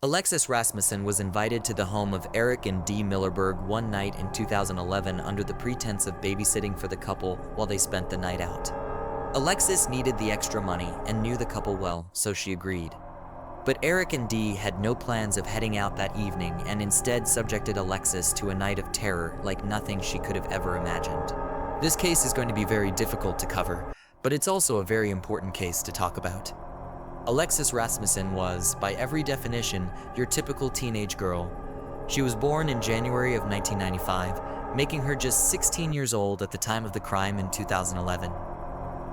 Alexis Rasmussen was invited to the home of Eric and Dee Millerberg one night in 2011 under the pretense of babysitting for the couple while they spent the night out. Alexis needed the extra money and knew the couple well, so she agreed. But Eric and Dee had no plans of heading out that evening and instead subjected Alexis to a night of terror like nothing she could have ever imagined. This case is going to be very difficult to cover, but it's also a very important case to talk about. Alexis Rasmussen was, by every definition, your typical teenage girl. She was born in January of 1995, making her just 16 years old at the time of the crime in 2011.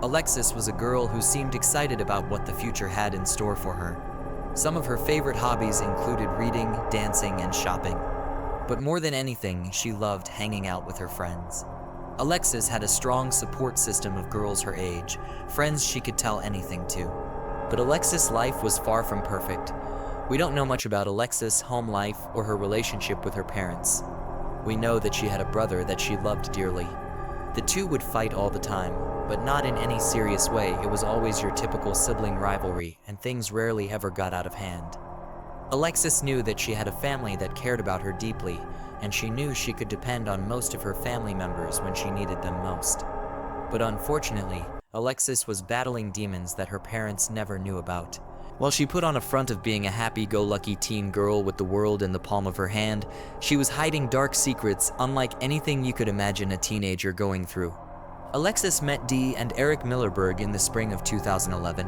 Alexis was a girl who seemed excited about what the future had in store for her. Some of her favorite hobbies included reading, dancing, and shopping. But more than anything, she loved hanging out with her friends. Alexis had a strong support system of girls her age, friends she could tell anything to. But Alexis' life was far from perfect. We don't know much about Alexis' home life or her relationship with her parents. We know that she had a brother that she loved dearly. The two would fight all the time, but not in any serious way. It was always your typical sibling rivalry, and things rarely ever got out of hand. Alexis knew that she had a family that cared about her deeply, and she knew she could depend on most of her family members when she needed them most. But unfortunately, Alexis was battling demons that her parents never knew about. While she put on a front of being a happy-go-lucky teen girl with the world in the palm of her hand, she was hiding dark secrets unlike anything you could imagine a teenager going through. Alexis met Dee and Eric Millerberg in the spring of 2011.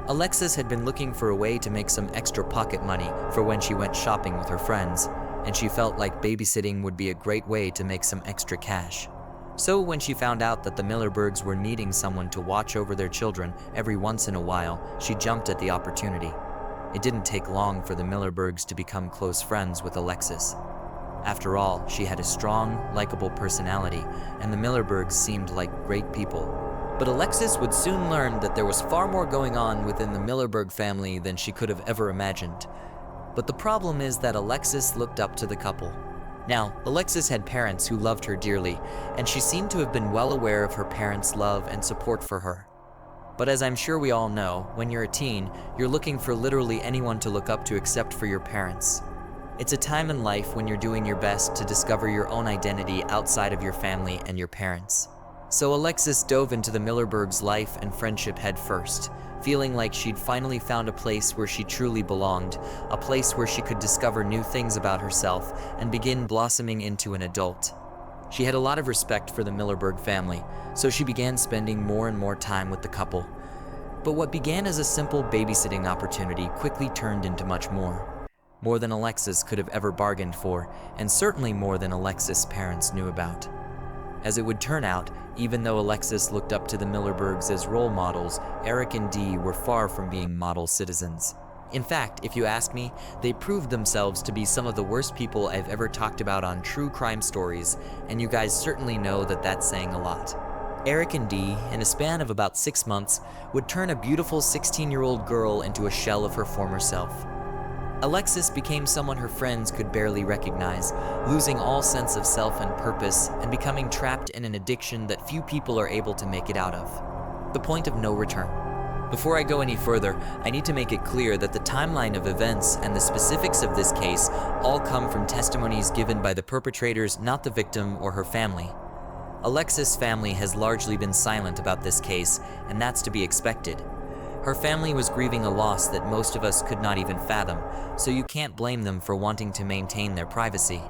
Alexis had been looking for a way to make some extra pocket money for when she went shopping with her friends, and she felt like babysitting would be a great way to make some extra cash. So when she found out that the Millerbergs were needing someone to watch over their children every once in a while, she jumped at the opportunity. It didn't take long for the Millerbergs to become close friends with Alexis. After all, she had a strong, likable personality, and the Millerbergs seemed like great people. But Alexis would soon learn that there was far more going on within the Millerberg family than she could have ever imagined. But the problem is that Alexis looked up to the couple. Now, Alexis had parents who loved her dearly, and she seemed to have been well aware of her parents' love and support for her. But as I'm sure we all know, when you're a teen, you're looking for literally anyone to look up to except for your parents. It's a time in life when you're doing your best to discover your own identity outside of your family and your parents. So Alexis dove into the Millerbergs' life and friendship head first, feeling like she'd finally found a place where she truly belonged, a place where she could discover new things about herself and begin blossoming into an adult. She had a lot of respect for the Millerberg family, so she began spending more and more time with the couple. But what began as a simple babysitting opportunity quickly turned into much more. More than Alexis could have ever bargained for, and certainly more than Alexis' parents knew about. As it would turn out, even though Alexis looked up to the Millerbergs as role models, Eric and Dee were far from being model citizens. In fact, if you ask me, they proved themselves to be some of the worst people I've ever talked about on true crime stories, and you guys certainly know that that's saying a lot. Eric and Dee, in a span of about 6 months, would turn a beautiful 16-year-old girl into a shell of her former self. Alexis became someone her friends could barely recognize, losing all sense of self and purpose and becoming trapped in an addiction that few people are able to make it out of. The point of no return. Before I go any further, I need to make it clear that the timeline of events and the specifics of this case all come from testimonies given by the perpetrators, not the victim or her family. Alexis' family has largely been silent about this case, and that's to be expected. Her family was grieving a loss that most of us could not even fathom, so you can't blame them for wanting to maintain their privacy.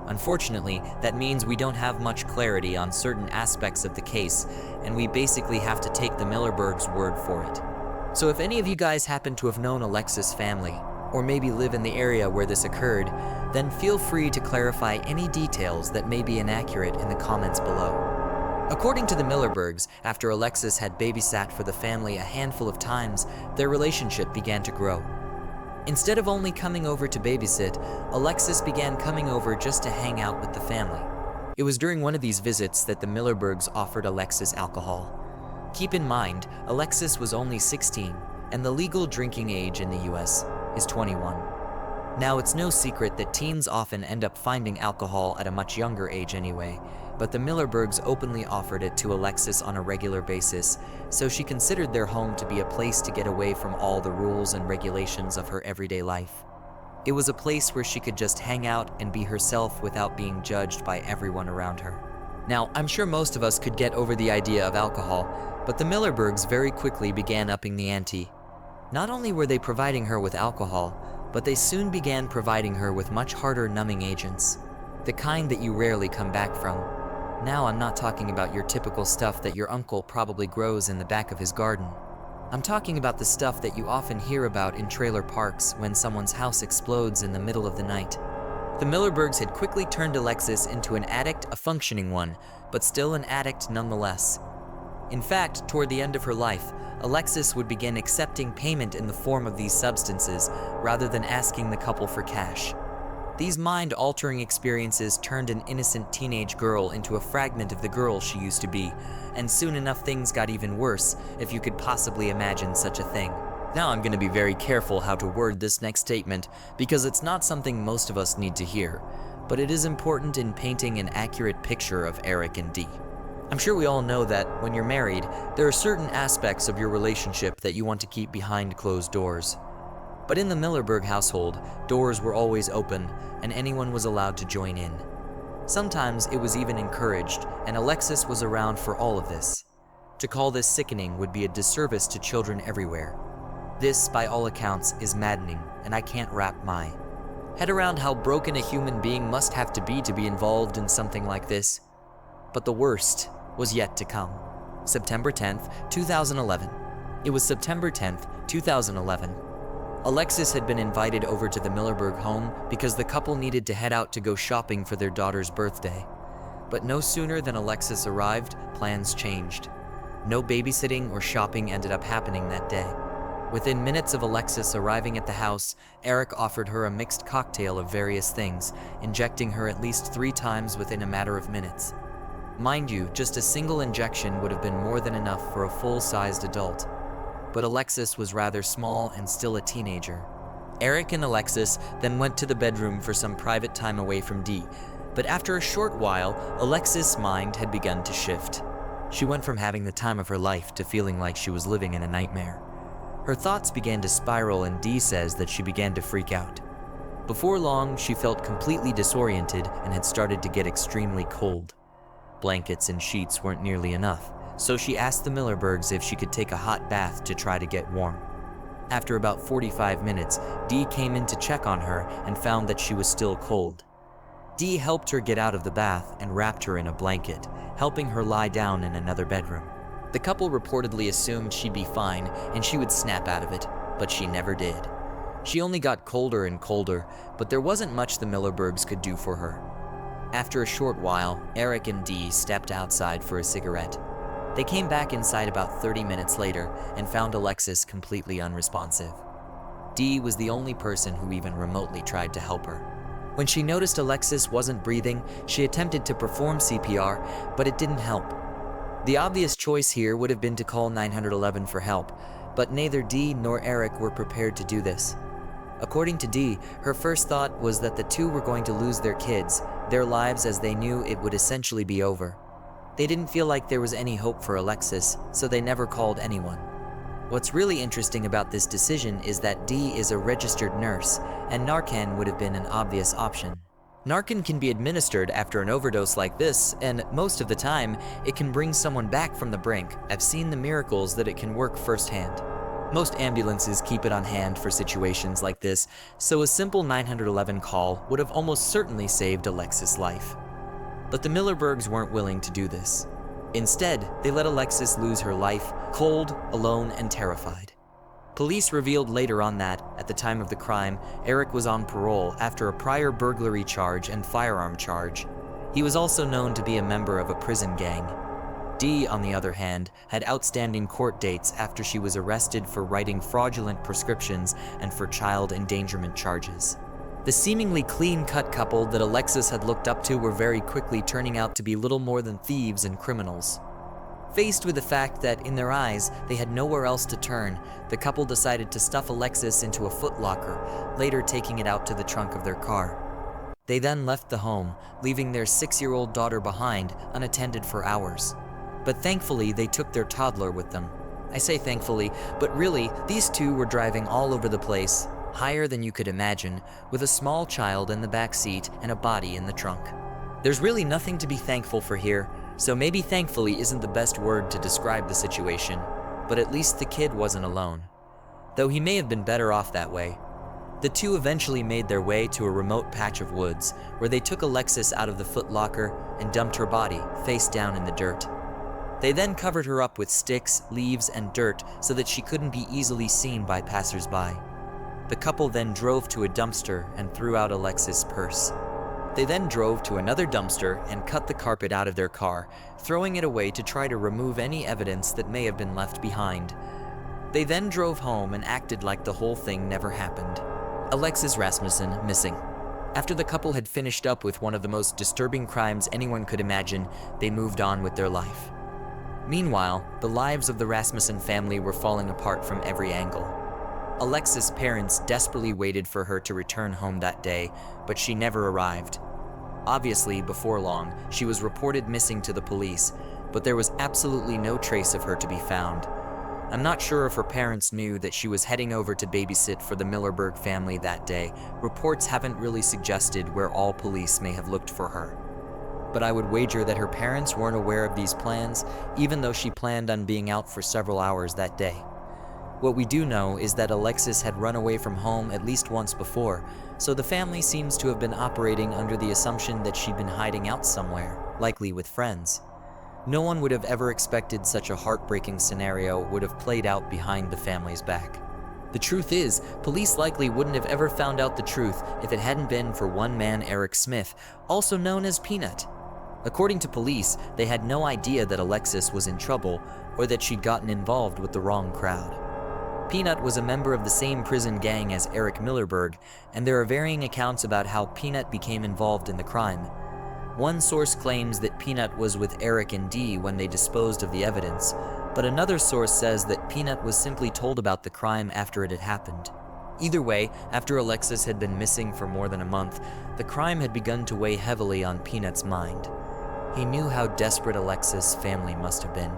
Unfortunately, that means we don't have much clarity on certain aspects of the case, and we basically have to take the Millerbergs' word for it. So if any of you guys happen to have known Alexis' family, or maybe live in the area where this occurred, then feel free to clarify any details that may be inaccurate in the comments below. According to the Millerbergs, after Alexis had babysat for the family a handful of times, their relationship began to grow. Instead of only coming over to babysit, Alexis began coming over just to hang out with the family. It was during one of these visits that the Millerbergs offered Alexis alcohol. Keep in mind, Alexis was only 16, and the legal drinking age in the US is 21. Now, it's no secret that teens often end up finding alcohol at a much younger age anyway, but the Millerbergs openly offered it to Alexis on a regular basis, so she considered their home to be a place to get away from all the rules and regulations of her everyday life. It was a place where she could just hang out and be herself without being judged by everyone around her. Now, I'm sure most of us could get over the idea of alcohol, but the Millerbergs very quickly began upping the ante. Not only were they providing her with alcohol, but they soon began providing her with much harder numbing agents, the kind that you rarely come back from. Now, I'm not talking about your typical stuff that your uncle probably grows in the back of his garden. I'm talking about the stuff that you often hear about in trailer parks when someone's house explodes in the middle of the night. The Millerbergs had quickly turned Alexis into an addict, a functioning one, but still an addict nonetheless. In fact, toward the end of her life, Alexis would begin accepting payment in the form of these substances rather than asking the couple for cash. These mind-altering experiences turned an innocent teenage girl into a fragment of the girl she used to be, and soon enough things got even worse, if you could possibly imagine such a thing. Now I'm going to be very careful how to word this next statement, because it's not something most of us need to hear, but it is important in painting an accurate picture of Eric and Dee. I'm sure we all know that when you're married, there are certain aspects of your relationship that you want to keep behind closed doors. But in the Millerberg household, doors were always open, and anyone was allowed to join in. Sometimes it was even encouraged, and Alexis was around for all of this. To call this sickening would be a disservice to children everywhere. This, by all accounts, is maddening, and I can't wrap my head around how broken a human being must have to be involved in something like this. But the worst was yet to come. September 10th, 2011. It was September 10th, 2011. Alexis had been invited over to the Millerberg home because the couple needed to head out to go shopping for their daughter's birthday. But no sooner than Alexis arrived, plans changed. No babysitting or shopping ended up happening that day. Within minutes of Alexis arriving at the house, Eric offered her a mixed cocktail of various things, injecting her at least 3 times within a matter of minutes. Mind you, just a single injection would have been more than enough for a full-sized adult. But Alexis was rather small and still a teenager. Eric and Alexis then went to the bedroom for some private time away from Dee, but after a short while, Alexis' mind had begun to shift. She went from having the time of her life to feeling like she was living in a nightmare. Her thoughts began to spiral, and Dee says that she began to freak out. Before long, she felt completely disoriented and had started to get extremely cold. Blankets and sheets weren't nearly enough, so she asked the Millerbergs if she could take a hot bath to try to get warm. After about 45 minutes, Dee came in to check on her and found that she was still cold. Dee helped her get out of the bath and wrapped her in a blanket, helping her lie down in another bedroom. The couple reportedly assumed she'd be fine and she would snap out of it, but she never did. She only got colder and colder, but there wasn't much the Millerbergs could do for her. After a short while, Eric and Dee stepped outside for a cigarette. They came back inside about 30 minutes later and found Alexis completely unresponsive. Dee was the only person who even remotely tried to help her. When she noticed Alexis wasn't breathing, she attempted to perform CPR, but it didn't help. The obvious choice here would have been to call 911 for help, but neither Dee nor Eric were prepared to do this. According to Dee, her first thought was that the two were going to lose their kids, their lives as they knew it would essentially be over. They didn't feel like there was any hope for Alexis, so they never called anyone. What's really interesting about this decision is that Dee is a registered nurse, and Narcan would have been an obvious option. Narcan can be administered after an overdose like this, and most of the time, it can bring someone back from the brink. I've seen the miracles that it can work firsthand. Most ambulances keep it on hand for situations like this, so a simple 911 call would have almost certainly saved Alexis' life. But the Millerbergs weren't willing to do this. Instead, they let Alexis lose her life, cold, alone, and terrified. Police revealed later on that, at the time of the crime, Eric was on parole after a prior burglary charge and firearm charge. He was also known to be a member of a prison gang. Dee, on the other hand, had outstanding court dates after she was arrested for writing fraudulent prescriptions and for child endangerment charges. The seemingly clean-cut couple that Alexis had looked up to were very quickly turning out to be little more than thieves and criminals. Faced with the fact that, in their eyes, they had nowhere else to turn, the couple decided to stuff Alexis into a footlocker, later taking it out to the trunk of their car. They then left the home, leaving their 6-year-old daughter behind, unattended for hours. But thankfully, they took their toddler with them. I say thankfully, but really, these two were driving all over the place, higher than you could imagine, with a small child in the back seat and a body in the trunk. There's really nothing to be thankful for here, so maybe thankfully isn't the best word to describe the situation, but at least the kid wasn't alone. Though he may have been better off that way. The two eventually made their way to a remote patch of woods, where they took Alexis out of the footlocker and dumped her body face down in the dirt. They then covered her up with sticks, leaves, and dirt so that she couldn't be easily seen by passers-by. The couple then drove to a dumpster and threw out Alexis' purse. They then drove to another dumpster and cut the carpet out of their car, throwing it away to try to remove any evidence that may have been left behind. They then drove home and acted like the whole thing never happened. Alexis Rasmussen missing. After the couple had finished up with one of the most disturbing crimes anyone could imagine, they moved on with their life. Meanwhile, the lives of the Rasmussen family were falling apart from every angle. Alexis' parents desperately waited for her to return home that day, but she never arrived. Obviously, before long, she was reported missing to the police, but there was absolutely no trace of her to be found. I'm not sure if her parents knew that she was heading over to babysit for the Millerberg family that day. Reports haven't really suggested where all police may have looked for her. But I would wager that her parents weren't aware of these plans, even though she planned on being out for several hours that day. What we do know is that Alexis had run away from home at least once before, so the family seems to have been operating under the assumption that she'd been hiding out somewhere, likely with friends. No one would have ever expected such a heartbreaking scenario would have played out behind the family's back. The truth is, police likely wouldn't have ever found out the truth if it hadn't been for one man, Eric Smith, also known as Peanut. According to police, they had no idea that Alexis was in trouble or that she'd gotten involved with the wrong crowd. Peanut was a member of the same prison gang as Eric Millerberg, and there are varying accounts about how Peanut became involved in the crime. One source claims that Peanut was with Eric and Dee when they disposed of the evidence, but another source says that Peanut was simply told about the crime after it had happened. Either way, after Alexis had been missing for more than a month, the crime had begun to weigh heavily on Peanut's mind. He knew how desperate Alexis' family must have been.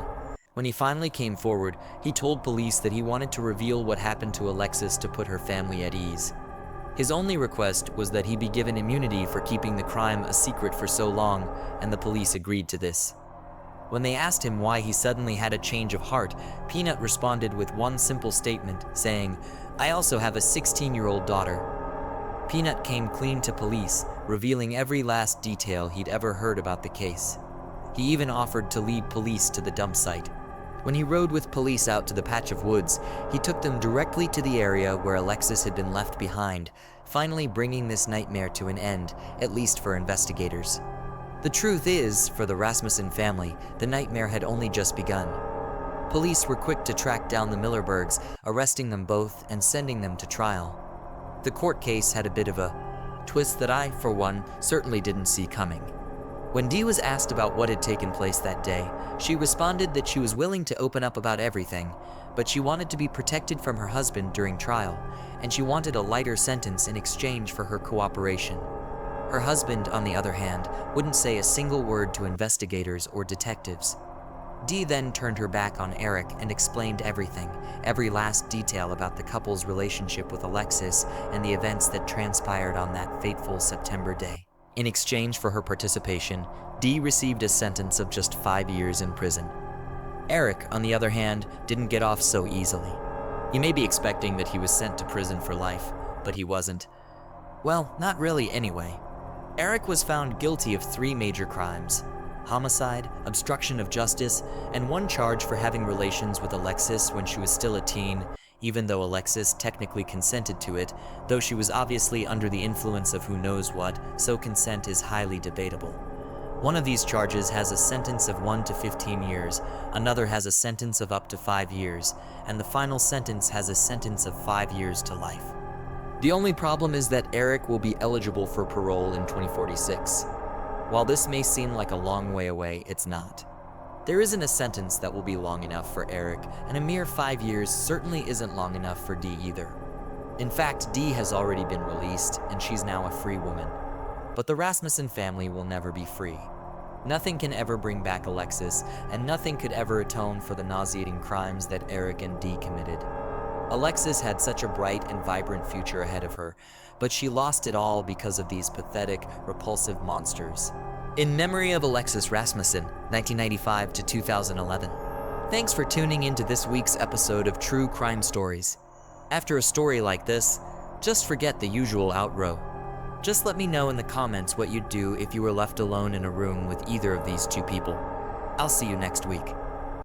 When he finally came forward, he told police that he wanted to reveal what happened to Alexis to put her family at ease. His only request was that he be given immunity for keeping the crime a secret for so long, and the police agreed to this. When they asked him why he suddenly had a change of heart, Peanut responded with one simple statement, saying, "I also have a 16-year-old daughter." Peanut came clean to police, revealing every last detail he'd ever heard about the case. He even offered to lead police to the dump site. When he rode with police out to the patch of woods, he took them directly to the area where Alexis had been left behind, finally bringing this nightmare to an end, at least for investigators. The truth is, for the Rasmussen family, the nightmare had only just begun. Police were quick to track down the Millerbergs, arresting them both and sending them to trial. The court case had a bit of a twist that I, for one, certainly didn't see coming. When Dee was asked about what had taken place that day, she responded that she was willing to open up about everything, but she wanted to be protected from her husband during trial, and she wanted a lighter sentence in exchange for her cooperation. Her husband, on the other hand, wouldn't say a single word to investigators or detectives. Dee then turned her back on Eric and explained everything, every last detail about the couple's relationship with Alexis and the events that transpired on that fateful September day. In exchange for her participation, Dee received a sentence of just 5 years in prison. Eric, on the other hand, didn't get off so easily. You may be expecting that he was sent to prison for life, but he wasn't. Well, not really anyway. Eric was found guilty of 3 major crimes: homicide, obstruction of justice, and one charge for having relations with Alexis when she was still a teen, even though Alexis technically consented to it, though she was obviously under the influence of who knows what, so consent is highly debatable. One of these charges has a sentence of 1 to 15 years, another has a sentence of up to 5 years, and the final sentence has a sentence of 5 years to life. The only problem is that Eric will be eligible for parole in 2046. While this may seem like a long way away, it's not. There isn't a sentence that will be long enough for Eric, and a mere 5 years certainly isn't long enough for Dee either. In fact, Dee has already been released, and she's now a free woman. But the Rasmussen family will never be free. Nothing can ever bring back Alexis, and nothing could ever atone for the nauseating crimes that Eric and Dee committed. Alexis had such a bright and vibrant future ahead of her, but she lost it all because of these pathetic, repulsive monsters. In memory of Alexis Rasmussen, 1995 to 2011. Thanks for tuning into this week's episode of True Crime Stories. After a story like this, just forget the usual outro. Just let me know in the comments what you'd do if you were left alone in a room with either of these two people. I'll see you next week.